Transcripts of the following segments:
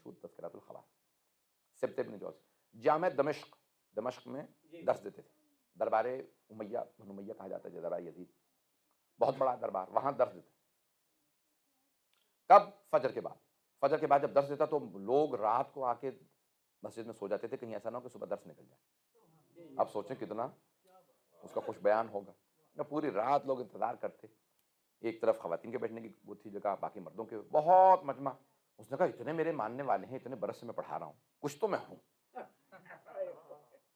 مشہور تذکرۃ الخواص، سبت ابن جوزی، جامع دمشق میں درس دیتے تھے، دربار امیہ بن امیہ کہا جاتا ہے، دربار یزید، بہت بڑا دربار، وہاں درس دیتے۔ کب؟ فجر کے بعد جب درس دیتا تو لوگ رات کو آ کے مسجد میں سو جاتے تھے، کہیں ایسا نہ ہو کہ صبح درس نکل جائے۔ اب سوچیں کتنا اس کا خوش بیان ہوگا، پوری رات لوگ انتظار کرتے، ایک طرف خواتین کے بیٹھنے کی وہ تھی جگہ، باقی مردوں کے، بہت مجمع۔ اس نے کہا اتنے میرے ماننے والے ہیں، اتنے برس سے میں پڑھا رہا ہوں، کچھ تو میں ہوں۔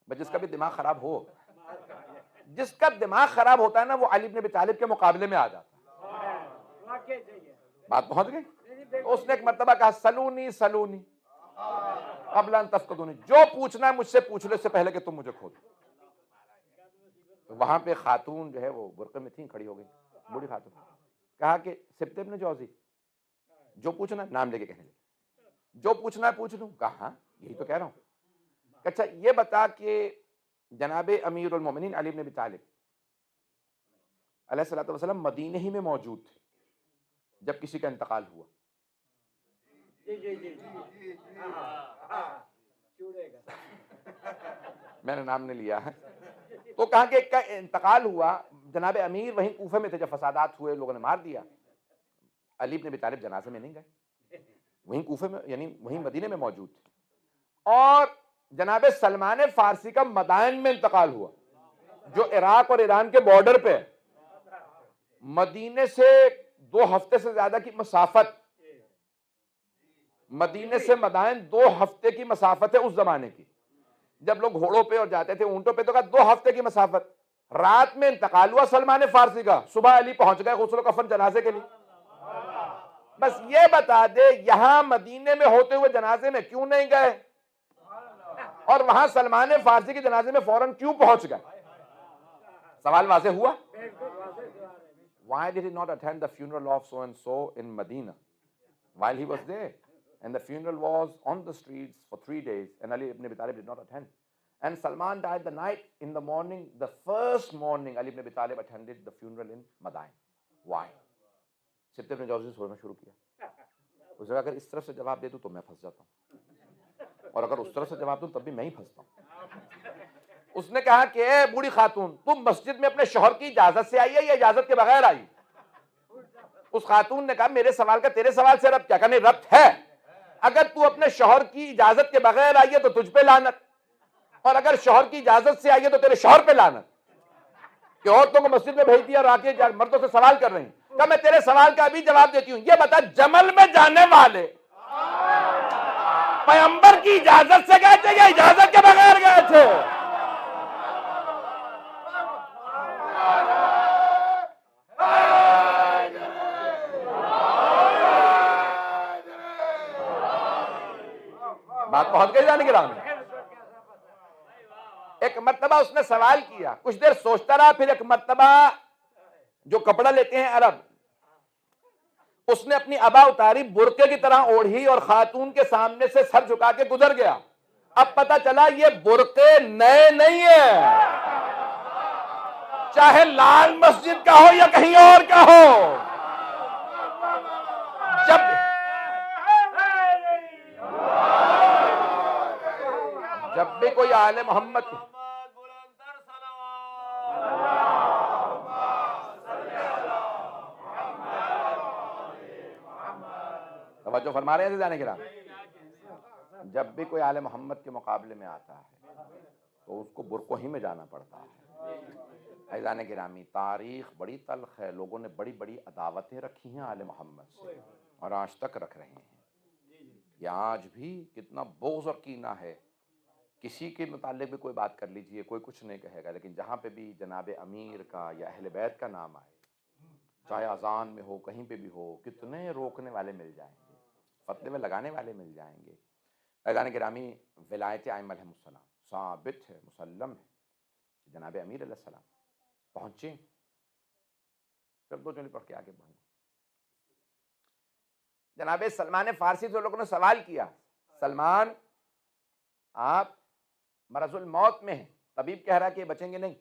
جس کا بھی دماغ خراب ہو، جس کا دماغ خراب ہوتا ہے نا، وہ علی بن ابی طالب کے مقابلے میں آ جاتا ہے۔ بات پہنچ گئی؟ اس نے ایک مرتبہ کہا سلونی سلونی قبل ان تفقدونی، جو پوچھنا ہے مجھ سے پوچھ لو، اس سے پہلے کہ تم مجھے کھو دو۔ وہاں پہ خاتون جو ہے وہ برقعے میں تھیں، کھڑی ہو گئی، بوڑھی خاتون، کہا کہ سبت ابن جوزی، جو پوچھنا ہے، نام لے کے کہنے لگے، جو پوچھنا ہے پوچھ لوں۔ کہا ہاں یہی تو کہہ رہا ہوں۔ اچھا یہ بتا کہ جناب امیر المومنین علی بن ابی طالب علیہ الصلوۃ والسلام مدینے ہی میں موجود تھے جب کسی کا انتقال ہوا۔ میں نے نام نہیں لیا ہے، تو کہا کہ ایک کا انتقال ہوا، جناب امیر وہیں کوفے میں تھے جب فسادات ہوئے، لوگوں نے مار دیا، علی بن ابی طالب جنازے میں نہیں گئے، وہیں کوفے میں یعنی وہیں مدینے میں موجود تھے۔ اور جناب سلمان فارسی کا مدائن میں انتقال ہوا، جو عراق اور ایران کے بارڈر پہ، مدینے سے 2 ہفتے سے زیادہ کی مسافت، مدینے سے مدائن 2 ہفتے کی مسافت ہے اس زمانے کی، جب لوگ گھوڑوں پہ اور جاتے تھے اونٹوں پہ، تو کہا 2 ہفتے کی مسافت۔ رات میں انتقال ہوا سلمان فارسی کا، صبح علی پہنچ گئے غسل و کفن جنازے کے لیے۔ بس یہ بتا دے یہاں مدینے میں ہوتے ہوئے جنازے میں کیوں نہیں گئے، اور وہاں سلمان فارسی کے جنازے میں فوراً کیوں پہنچ گئے؟ سوال واضح ہوا؟ Why did he not attend the funeral of so and so in Medina while he was there? And the funeral was on the streets for 3 days, and Ali ibn Abi Talib did not attend. And Salman died the night. In the morning, the first morning, Ali ibn Abi Talib attended the funeral in Madain. Why? سبت ابن جوزی سوچنا شروع کیا، اس جگہ اگر اس طرف سے جواب دے دوں تو میں پھنس جاتا ہوں، اور اگر اس طرف سے جواب دوں تب بھی میں ہی پھنستا ہوں۔ اس نے کہا کہ اے بوڑھی خاتون، تم مسجد میں اپنے شوہر کی اجازت سے آئی ہے یا اجازت کے بغیر آئی؟ اس خاتون نے کہا میرے سوال کا تیرے سوال سے ربط کیا؟ کہا نہیں ربط ہے، اگر تو اپنے شوہر کی اجازت کے بغیر آئی ہے تو تجھ پہ لعنت، اور اگر شوہر کی اجازت سے آئی ہے تو تیرے شوہر پہ لعنت، کہ عورتوں کو مسجد میں بھیج دیا اور آ کے مردوں سے سوال کر رہی ہیں۔ کہا میں تیرے سوال کا ابھی جواب دیتی ہوں، یہ بتا جمل میں جانے والے پیغمبر کی اجازت سے گئے تھے یا اجازت کے بغیر گئے تھے؟ بات پہنچ گئی جانے کے رام میں۔ ایک مرتبہ اس نے سوال کیا، کچھ دیر سوچتا رہا، پھر ایک مرتبہ جو کپڑا لیتے ہیں عرب، اس نے اپنی ابا اتاری، برقعے کی طرح اوڑھی اور خاتون کے سامنے سے سر جھکا کے گزر گیا۔ اب پتا چلا یہ برقعے نئے نہیں ہیں، چاہے لال مسجد کا ہو یا کہیں اور کا ہو، جب بھی کوئی آل محمد توجہ فرما رہے ہیں جانے کے رام، جب بھی کوئی آل محمد کے مقابلے میں آتا ہے تو اس کو برقعوں ہی میں جانا پڑتا ہے۔ عزیزان گرامی، تاریخ بڑی تلخ ہے، لوگوں نے بڑی بڑی عداوتیں رکھی ہیں آل محمد سے اور آج تک رکھ رہے ہیں۔ یہ آج بھی کتنا بغض اور کینہ ہے، کسی کے متعلق بھی کوئی بات کر لیجئے، کوئی کچھ نہیں کہے گا، لیکن جہاں پہ بھی جناب امیر کا یا اہل بیت کا نام آئے، چاہے اذان میں ہو کہیں پہ بھی ہو، کتنے روکنے والے مل جائیں گے، فتوے میں لگانے والے مل جائیں گے۔ عزیزان گرامی، ولایت ائمہ علیہم السلام ثابت ہے، مسلم ہے، جناب امیر علیہ السلام پہنچے، پھر 2 جملے پڑھ کے آگے بڑھوں۔ جناب سلمان فارسی سے لوگوں نے سوال کیا، سلمان آپ مرض الموت میں ہیں، طبیب کہہ رہا ہے کہ بچیں گے نہیں،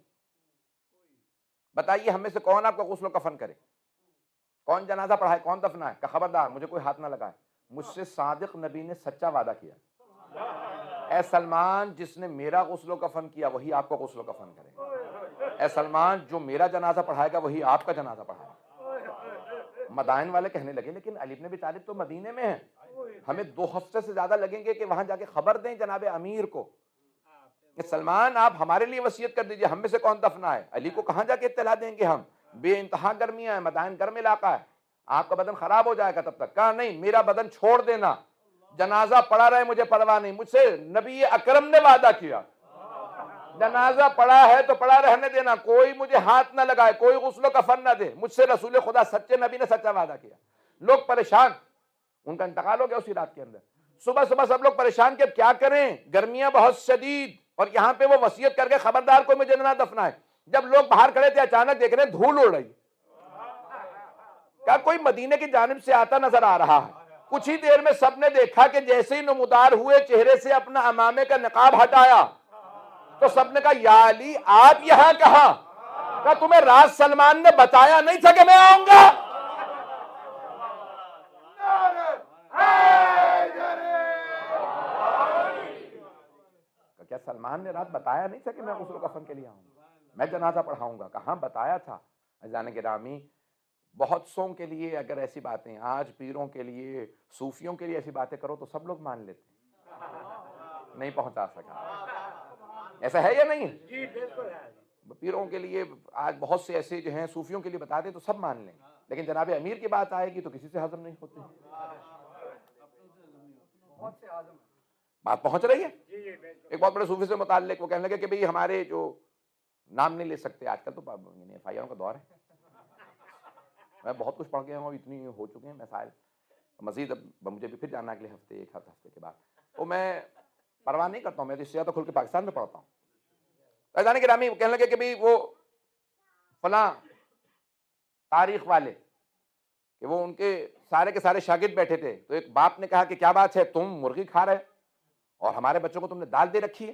بتائیے ہم میں سے کون آپ کا غسل و کفن کرے، کون جنازہ پڑھائے، کون دفنائے؟ کہ خبردار مجھے کوئی ہاتھ نہ لگائے۔ مجھ سے صادق نبی نے سچا وعدہ کیا، اے سلمان جس نے میرا غسل و کفن کیا وہی آپ کو غسل و کفن کرے گا، اے سلمان جو میرا جنازہ پڑھائے گا وہی آپ کا جنازہ پڑھائے گا۔ مدائن والے کہنے لگے لیکن علی بن ابی طالب تو مدینے میں ہیں، ہمیں 2 ہفتے سے زیادہ لگیں گے کہ وہاں جا کے خبر دیں جناب امیر کو کہ سلمان آپ ہمارے لیے وصیت کر دیجئے، ہم میں سے کون دفنا ہے؟ علی کو کہاں جا کے اطلاع دیں گے ہم؟ بے انتہا گرمیاں ہیں، مدائن گرم علاقہ ہے، آپ کا بدن خراب ہو جائے گا تب تک۔ کہا نہیں، میرا بدن چھوڑ دینا، جنازہ پڑا رہے مجھے پرواہ نہیں، مجھ سے نبی اکرم نے وعدہ کیا جنازہ پڑا ہے تو پڑا رہنے دینا، کوئی مجھے ہاتھ نہ لگائے، کوئی غسل و کفن نہ دے، مجھ سے رسول خدا سچے نبی نے سچا وعدہ کیا۔ لوگ پریشان، ان کا انتقال ہو گیا اسی رات کے اندر۔ صبح صبح سب لوگ پریشان کہ اب کیا کریں، گرمیاں بہت شدید، اور یہاں پہ وہ وصیت کر کے خبردار کوئی مجھے نہ دفنائے۔ جب لوگ باہر کھڑے تھے اچانک دیکھ رہے ہیں دھول اڑ رہی، کہا کوئی مدینے کی جانب سے آتا نظر آ رہا ہے۔ کچھ ہی دیر میں سب نے دیکھا کہ جیسے ہی نمودار ہوئے چہرے سے اپنا امامے کا نقاب ہٹایا تو سب نے کہا یا علی آپ یہاں کہاں؟ کہا تمہیں راز سلمان نے بتایا نہیں تھا کہ میں آؤں گا؟ کیا سلمان نے رات بتایا نہیں تھا کہ میں غسل و کفن کے لیے آؤں گا، میں جنازہ پڑھاؤں گا؟ کہاں بتایا تھا۔ عزیزان گرامی، بہت سوں کے لیے اگر ایسی باتیں، آج پیروں کے لیے، صوفیوں کے لیے ایسی باتیں کرو تو سب لوگ مان لیتے ہیں، نہیں پہنچا سکا۔ ایسا ہے یا نہیں؟ جی بالکل ہے۔ پیروں کے لیے آج بہت سے ایسے جو ہیں صوفیوں کے لیے بتا دیں تو سب مان لیں، لیکن جناب امیر کی بات آئے گی تو کسی سے ہضم نہیں ہوتی۔ بات پہنچ رہی ہے؟ ایک بہت بڑے صوفی سے متعلق وہ کہنے لگے کہ بھئی ہمارے جو نام نہیں لے سکتے، آج کل تو ایف آئی آروں کا دور ہے، میں بہت کچھ پڑھ گیا ہوں، اتنی ہو چکے ہیں مسائل، مزید اب مجھے بھی پھر جاننا اگلے ہفتے، ایک ہفتے کے بعد، تو میں پرواہ نہیں کرتا ہوں، میں تو اس سے زیادہ کھل کے پاکستان میں پڑھتا ہوں۔ عزیزان گرامی، کہنے لگے کہ بھئی وہ فلاں تاریخ والے کہ وہ ان کے سارے شاگرد بیٹھے تھے، تو ایک باپ نے کہا کہ کیا بات ہے، تم مرغی کھا رہے اور ہمارے بچوں کو تم نے دال دے رکھی ہے؟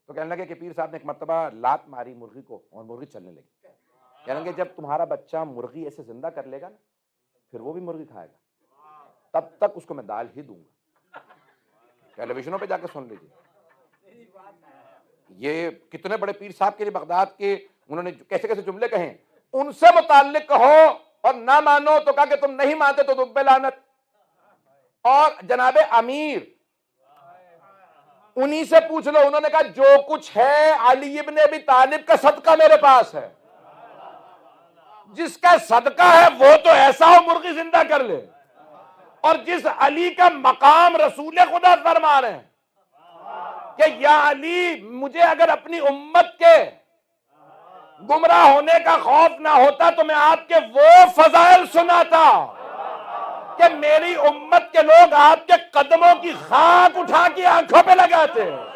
تو کہنے لگے کہ پیر صاحب نے ایک مرتبہ لات ماری مرغی کو اور مرغی چلنے لگی۔ کہنے لگے جب تمہارا بچہ مرغی ایسے زندہ کر لے گا نا پھر وہ بھی مرغی کھائے گا، تب تک اس کو میں دال ہی دوں گا۔ ٹیلی ویژنوں پہ جا کے سن لیجیے، یہ کتنے بڑے پیر صاحب کے لیے بغداد کے انہوں نے کیسے کیسے جملے کہیں، ان سے متعلق کہو اور نہ مانو تو کہا کہ تم نہیں مانتے تو تم پہ لعنت۔ اور جناب امیر انہی سے پوچھ لو، انہوں نے کہا جو کچھ ہے علی ابن ابی طالب کا صدقہ میرے پاس ہے، جس کا صدقہ ہے وہ تو ایسا ہو مرغی زندہ کر لے، اور جس علی کا مقام رسول خدا فرما رہے ہیں کہ یا علی مجھے اگر اپنی امت کے گمراہ ہونے کا خوف نہ ہوتا تو میں آپ کے وہ فضائل سناتا کہ میری امت کے لوگ آپ کے قدموں کی خاک اٹھا کے آنکھوں پہ لگاتے ہیں۔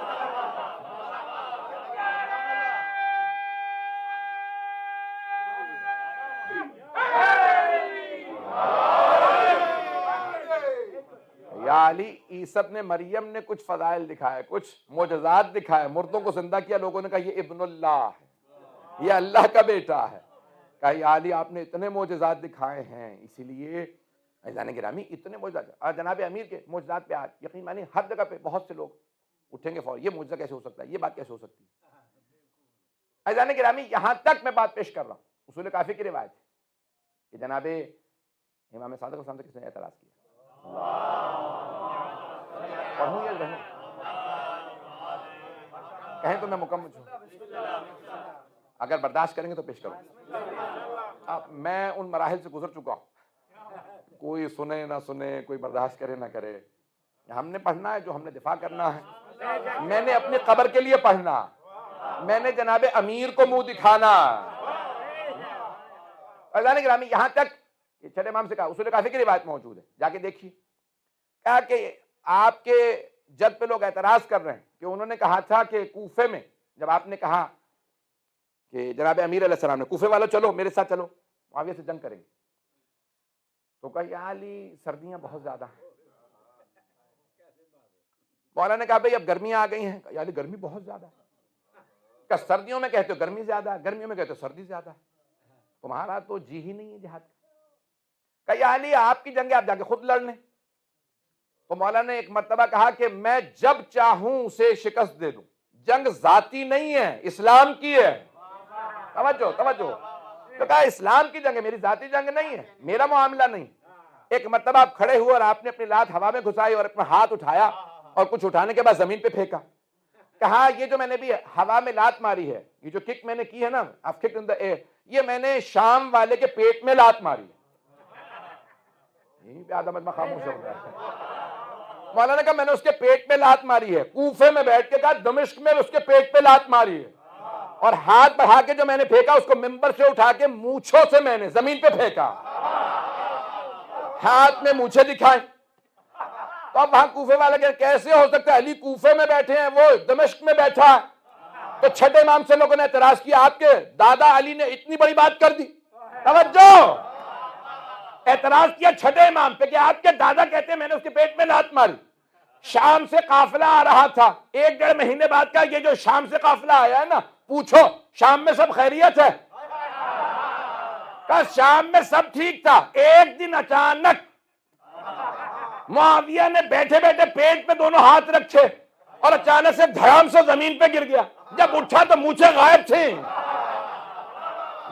یا علی عیسی ابن مریم نے کچھ فضائل دکھائے، کچھ معجزات دکھائے، مردوں کو زندہ کیا، لوگوں نے کہا یہ ابن اللہ ہے، یہ اللہ کا بیٹا ہے۔ کہا یا علی آپ نے اتنے معجزات دکھائے ہیں، اسی لیے عزیزان گرامی اتنے معجزات، اور جناب امیر کے معجزات پہ آج یقین مانی ہر جگہ پہ بہت سے لوگ اٹھیں گے فوراً، یہ معجزہ کیسے ہو سکتا ہے، یہ بات کیسے ہو سکتی ہے۔ عزیزان گرامی یہاں تک میں بات پیش کر رہا ہوں، اصول کافی کی روایت کہ جناب امام صادق السلام سے کس نے اعتراض کیا؟ پڑھوں یا رہوں؟ کہیں تو میں مکمل ہوں، اگر برداشت کریں گے تو پیش کروں۔ میں ان مراحل سے گزر چکا ہوں، کوئی سنے نہ سنے، کوئی برداشت کرے نہ کرے، ہم نے پڑھنا ہے جو ہم نے دفاع کرنا ہے، میں نے اپنی قبر کے لیے پڑھنا، میں نے جناب امیر کو منہ دکھانا۔ عزیزان گرامی یہاں تک کہ چھٹے امام سے کہا اصول کافی کی روایت موجود ہے، جا کے دیکھیے، کہا کہ آپ کے جد پہ لوگ اعتراض کر رہے ہیں کہ انہوں نے کہا تھا کہ کوفے میں جب آپ نے کہا کہ جناب امیر علیہ السلام نے کوفے والوں چلو میرے ساتھ چلو معاویہ سے جنگ کریں گے، تو کہا یا علی سردیاں بہت زیادہ ہیں۔ مولانا نے کہا بھئی اب گرمیاں آ گئی ہیں، یا علی گرمی بہت زیادہ ہے، کہ سردیوں میں کہتے ہو گرمی زیادہ ہے، گرمیوں میں کہتے ہو سردی زیادہ ہے، تمہارا تو جی ہی نہیں ہے جہاد کا۔ کہ یا علی آپ کی جنگ آپ جا کے خود لڑ لیں. تو مولانا نے ایک مرتبہ کہا کہ میں جب چاہوں اسے شکست دے دوں. جنگ ذاتی نہیں ہے، اسلام کی ہے. توجہ توجہ. تو کہا اسلام کی جنگ ہے، میری ذاتی جنگ نہیں ہے، میرا معاملہ نہیں. ایک مرتبہ آپ کھڑے ہوئے اور آپ نے اپنی لات ہوا میں گھسائی اور اپنا ہاتھ اٹھایا اور کچھ اٹھانے کے بعد زمین پہ پھینکا. کہا یہ جو میں نے بھی ہوا میں لات ماری ہے، یہ جو کک میں نے کی ہے نا، I've kicked in the air، یہ میں نے شام والے کے پیٹ میں لات ماری. یہیں پہ آدم خاموش ہو گیا. مولانا نے کہا میں نے اس کے پیٹ میں لات ماری ہے. کوفے میں بیٹھ کے کہا دمشق میں اس کے پیٹ پہ لات ماری ہے. اور ہاتھ بڑھا کے جو میں نے پھینکا اس کو ممبر سے اٹھا کے مونچھوں سے میں نے زمین پہ پھینکا. ہاتھ میں مونچھیں دکھائیں. تو اب وہاں کوفے والے کہ کیسے ہو سکتا ہے، علی کوفے میں بیٹھے ہیں، وہ دمشق میں بیٹھا ہے. تو چھٹے امام سے لوگوں نے اعتراض کیا آپ کے دادا علی نے اتنی بڑی بات کر دی. توجہ. اعتراض کیا چھٹے امام پہ کہ آپ کے دادا کہتے ہیں میں نے اس کے پیٹ میں لات ماری. شام سے قافلہ آ رہا تھا، 1-1.5 مہینے بعد کا یہ جو شام سے قافلہ آیا ہے نا، پوچھو شام میں سب خیریت ہے؟ کہ شام میں سب ٹھیک تھا. ایک دن اچانک معاویہ نے بیٹھے بیٹھے پیٹ پہ دونوں ہاتھ رکھے اور اچانک سے دھڑام سے زمین پہ گر گیا. جب اٹھا تو مونچھیں غائب تھیں.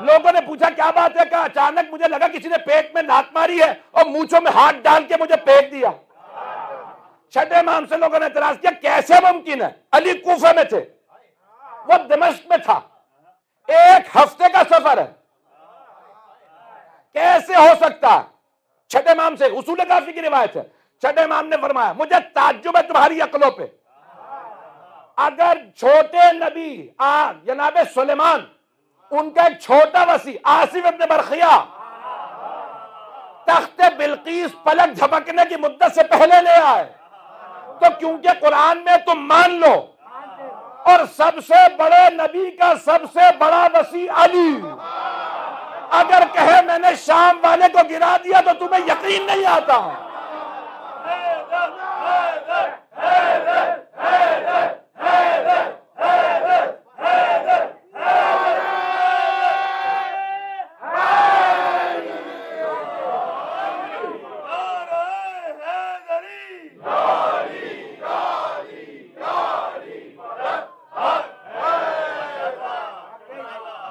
لوگوں نے پوچھا کیا بات ہے؟ کہ اچانک مجھے لگا کسی نے پیٹ میں لات ماری ہے اور مونچھوں میں ہاتھ ڈال کے مجھے پھینک دیا. چھٹے امام سے لوگوں نے اعتراض کیا کیسے ممکن ہے؟ علی کوفے میں تھے، وہ دمشق میں تھا، 1 ہفتے کا سفر ہے، کیسے ہو سکتا؟ چھٹے امام سے اصول کافی کی روایت ہے. چھٹے امام نے فرمایا مجھے تعجب ہے تمہاری عقلوں پہ. اگر چھوٹے نبی جناب سلیمان، ان کا ایک چھوٹا وصی آصف ابن برخیا تخت بلقیس پلک جھپکنے کی مدت سے پہلے لے آئے، تو کیونکہ قرآن میں تم مان لو اور سب سے بڑے نبی کا سب سے بڑا وصی علی اگر کہے میں نے شام والے کو گرا دیا تو تمہیں یقین نہیں آتا.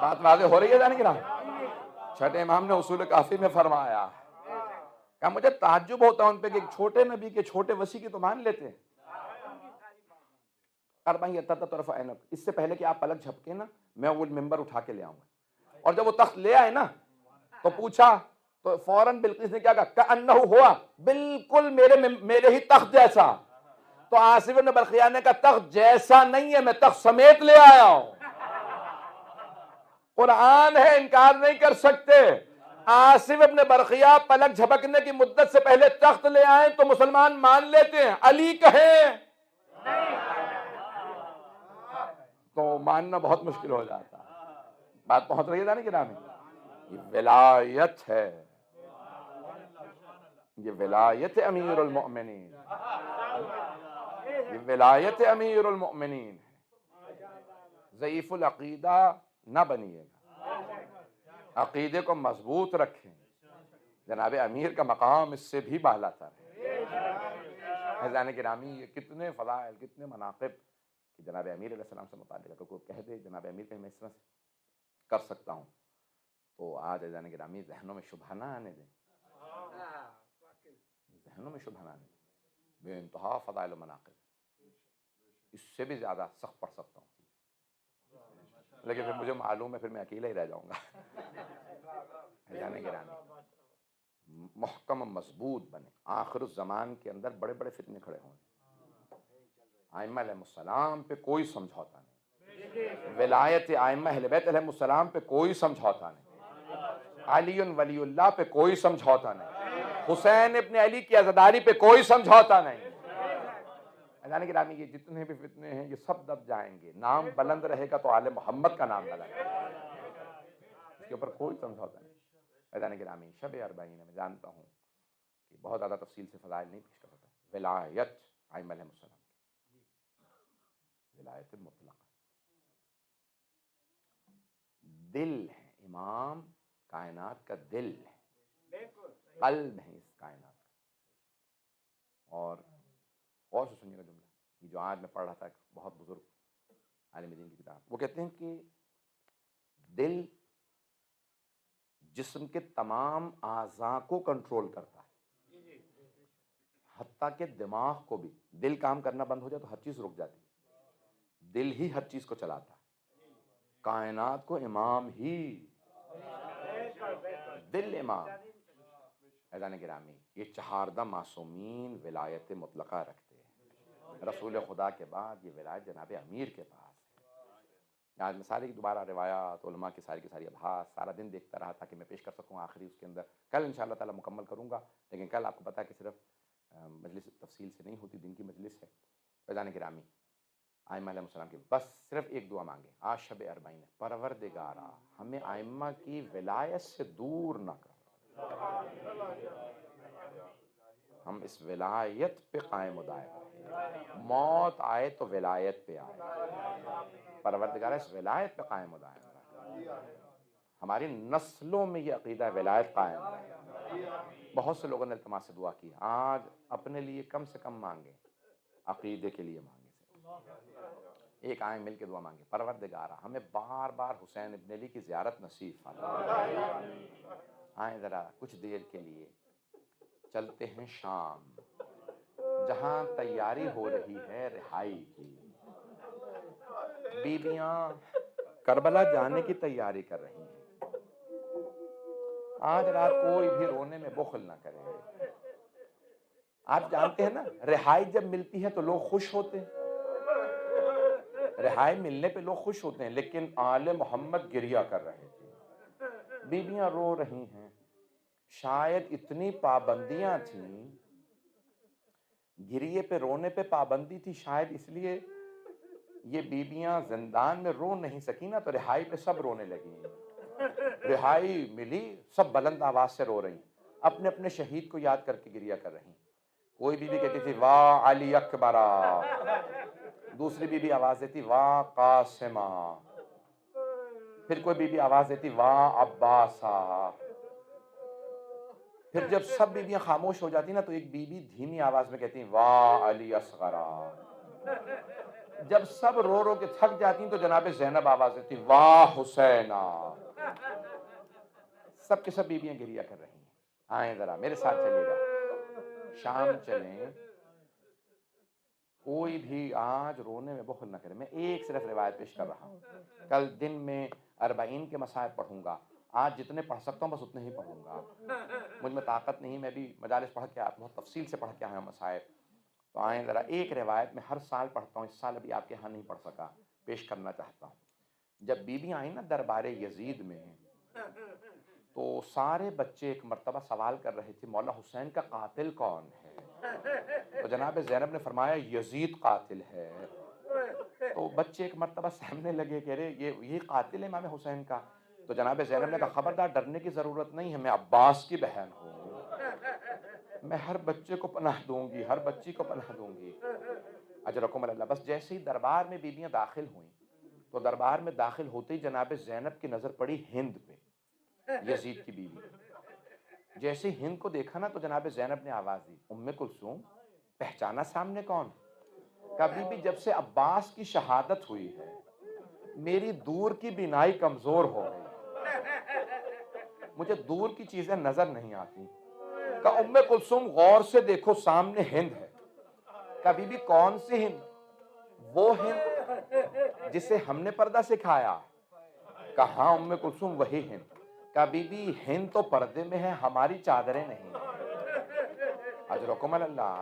بات واضح ہو رہی ہے جانے کی نا. چھٹے امام نے اصول کافی میں فرمایا کہ مجھے تعجب ہوتا ان پہ کہ ایک چھوٹے نبی کے چھوٹے وصی کی تو مان لیتے ہیں. طرف عینک، اس سے پہلے کہ آپ پلک جھپکے نا میں وہ ممبر اٹھا کے لے آؤں گا. اور جب وہ تخت لے آئے نا تو پوچھا تو فوراً بلقیس نے کیا کہا کأنہ ہوا، بالکل میرے ہی تخت جیسا. تو آصف بن برخیا نے کہا تخت جیسا نہیں ہے، میں تخت سمیت لے آیا ہوں. قرآن ہے، انکار نہیں کر سکتے. آصف ابن برخیا پلک جھپکنے کی مدت سے پہلے تخت لے آئیں تو مسلمان مان لیتے ہیں. علی کہیں تو ماننا بہت مشکل ہو جاتا. بات پہنچ رہی ہے جانے کی نام. یہ ولایت ہے، یہ ولایت امیر المؤمنین، یہ ولایت امیر المؤمنین. ضعیف العقیدہ نہ بنیے گا، عقیدے کو مضبوط رکھیں. جناب امیر کا مقام اس سے بھی بالا تر ہے. حضران گرامی یہ کتنے فضائل، کتنے مناقب کہ جناب امیر علیہ السلام سے متعلق ہے. کوئی کہہ دے جناب امیر کہ میں اس طرح سے کر سکتا ہوں تو آج حضران گرامی ذہنوں میں شبہ نہ آنے دیں، ذہنوں میں شبہ نہ آنے دیں. بے انتہا فضائل و مناقب، اس سے بھی زیادہ سخت پڑھ سکتا ہوں، لیکن پھر مجھے معلوم ہے پھر میں اکیلا ہی رہ جاؤں گا. حضران گرامی محکم مضبوط بنے. آخر الزمان کے اندر بڑے بڑے فتنے کھڑے ہوں. ائمہ علیہ السلام پہ کوئی سمجھوتا نہیں، ولایت ائمہ اہل بیت علیہ السلام پہ کوئی سمجھوتا نہیں، علی ولی اللہ پہ کوئی سمجھوتا نہیں، حسین ابن علی کی عزاداری پہ کوئی سمجھوتا نہیں. حضران گرامی یہ جتنے بھی فتنے ہیں یہ سب دب جائیں گے. نام بلند رہے گا تو آل محمد کا نام بلند ہے، اس کے اوپر کوئی سمجھوتا نہیں. حضران گرامی شب اربعین میں جانتا ہوں کہ بہت زیادہ تفصیل سے فضائل نہیں پیش کر سکتا. ولایت ائمہ علیہ السلام، ولایت مطلقہ. دل ہے، امام کائنات کا دل ہے. قلب ہیں اس کائنات کا۔ اور غور سے سنیے گا جملہ، یہ جو آج میں پڑھ رہا تھا، بہت بزرگ عالم دین کی کتاب، وہ کہتے ہیں کہ دل جسم کے تمام اعضاء کو کنٹرول کرتا ہے، حتیٰ کہ دماغ کو بھی۔ دل کام کرنا بند ہو جائے تو ہر چیز رک جاتی ہے، دل ہی ہر چیز کو چلاتا ہے، کائنات کو امام ہی دل امام۔ عزیزان گرامی، یہ چہاردہ معصومین ولایت مطلقہ رکھتے ہیں، رسول خدا کے بعد یہ ولایت جناب امیر کے پاس ہے۔ آج میں ساری دوبارہ روایات علماء کی ساری ابحاث سارا دن دیکھتا رہا تاکہ میں پیش کر سکوں آخری اس کے اندر۔ کل انشاءاللہ تعالی مکمل کروں گا، لیکن کل آپ کو پتا ہے کہ صرف مجلس تفصیل سے نہیں ہوتی، دن کی مجلس ہے۔ عزیزان گرامی، ائمہ علیہ السلام کی بس صرف ایک دعا مانگے، آج شب اربعین ہے، پروردگارا ہمیں ائمہ کی ولایت سے دور نہ کر، ہم اس ولایت پہ قائم و دائم رہیں، موت آئے تو ولایت پہ آئے، پروردگارا اس ولایت پہ قائم و دائم رہیں، ہماری نسلوں میں یہ عقیدہ ولایت قائم رہے۔ بہت سے لوگوں نے التماس سے دعا کی، آج اپنے لیے کم سے کم مانگے، عقیدے کے لیے مانگے، ایک آئیں مل کے دعا مانگے، پروردگارا ہمیں بار بار حسین ابن علی کی زیارت نصیب فرما۔ آئیں ذرا کچھ دیر کے لیے چلتے ہیں شام، جہاں تیاری ہو رہی ہے رہائی کی، بیویاں کربلا جانے کی تیاری کر رہی ہیں۔ آج رات کوئی بھی رونے میں بخل نہ کرے۔ آپ جانتے ہیں نا، رہائی جب ملتی ہے تو لوگ خوش ہوتے ہیں، رہائی ملنے پہ لوگ خوش ہوتے ہیں، لیکن آل محمد گریہ کر رہے تھے، بیویاں رو رہی ہیں۔ شاید اتنی پابندیاں تھیں، گریے پہ رونے پہ پابندی تھی، شاید اس لیے یہ بیویاں زندان میں رو نہیں سکی نا، تو رہائی پہ سب رونے لگی، رہائی ملی سب بلند آواز سے رو رہی، اپنے اپنے شہید کو یاد کر کے گریہ کر رہی۔ کوئی بیوی کہتی تھی واہ علی اکبرا، دوسری بیوی آواز دیتی واہ قاسمہ، پھر کوئی بیوی آواز دیتی واہ عباسا۔ پھر جب سب بیویاں خاموش ہو جاتی نا تو ایک بیوی دھیمی آواز میں کہتی واہ علی اصغرا۔ جب سب رو رو کے تھک جاتی تو جناب زینب آواز دیتی واہ حسینہ۔ سب کے سب بیویاں گریہ کر رہی ہیں۔ آئیں ذرا میرے ساتھ چلیے گا، شام چلیں، کوئی بھی آج رونے میں بخل نہ کرے۔ میں ایک صرف روایت پیش کر رہا ہوں، کل دن میں 40 کے مصائب پڑھوں گا، آج جتنے پڑھ سکتا ہوں بس اتنے ہی پڑھوں گا، مجھ میں طاقت نہیں، میں بھی مجالس پڑھ کے بہت تفصیل سے پڑھ کے آیا ہوں مصائب۔ تو آئیں ذرا ایک روایت میں ہر سال پڑھتا ہوں، اس سال ابھی آپ کے ہاں نہیں پڑھ سکا، پیش کرنا چاہتا ہوں۔ جب بیوی آئیں نا دربار یزید میں، تو سارے بچے ایک مرتبہ سوال کر رہے تھے مولا حسین کا قاتل کون ہے؟ تو جناب زینب نے فرمایا یزید قاتل ہے۔ تو بچے ایک مرتبہ سامنے لگے کہ ارے یہ قاتل ہے امام حسین کا۔ تو جناب زینب نے کہا خبردار، ڈرنے کی ضرورت نہیں ہے، میں عباس کی بہن ہوں، میں ہر بچے کو پناہ دوں گی، ہر بچی کو پناہ دوں گی، اجرکم اللہ۔ بس جیسے ہی دربار میں بیویاں داخل ہوئیں تو دربار میں داخل ہوتے ہی جناب زینب کی نظر پڑی ہند پہ، یزید کی بیوی۔ جیسے ہی ہند کو دیکھا نا تو جناب زینب نے آواز دی ام کلثوم، پہچانا سامنے کون؟ کبھی بھی جب سے عباس کی شہادت ہوئی ہے میری دور کی بینائی کمزور ہو گئی، مجھے دور کی چیزیں نظر نہیں آتی۔ کہ ام کلثوم غور سے دیکھو سامنے ہند ہے۔ کبھی بھی کون سی ہند؟ وہ ہند جسے ہم نے پردہ سکھایا۔ کہاں ام کلثوم وہی ہند۔ کبھی بھی ہند تو پردے میں ہے، ہماری چادریں نہیں۔ اجرکم اللہ۔